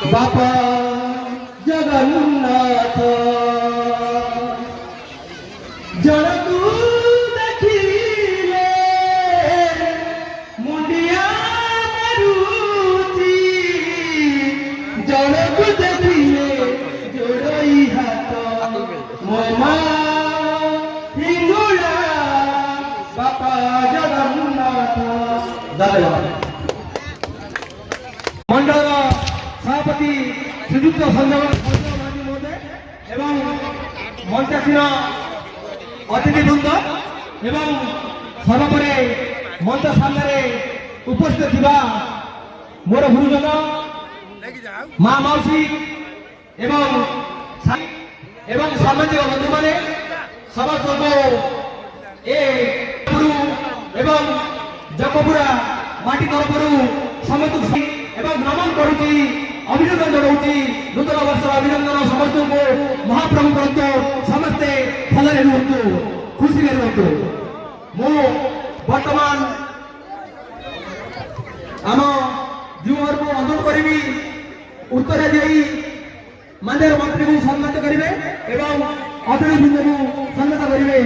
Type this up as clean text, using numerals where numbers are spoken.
बापा जगन्नाथ जनकू देखिले मुंडिया मारुति जनकू देखिले जोड़ई हाथ मोमा हिंगुला बापा जगन्नाथ। धन्यवाद। मंडल सभापति श्रीजुक्त संजय महोदय एवं मंचासीन अतिथिवृंद एवं सर्वपरे मंच सामने उपस्थित थिबा मोर गुरुजन माँ मौसी एवं सामाजिक बंधु माने समस्त को ए गुरु एवं जगपुरा माटी तरफ समस्त एवं नमन करुची अभिनंदन जनाऊँगी नूतन वर्ष अभिनंदन समस्त को महाप्रभु करतु समस्ते भलरे रुहतु खुशी रुहतु। मु वर्तमान आम जुहर को अनुरोध करी उत्तर दे माननीय मंत्री को सम्मानित करेंगे एवं अतिथिवृंद को सम्मानित करेंगे।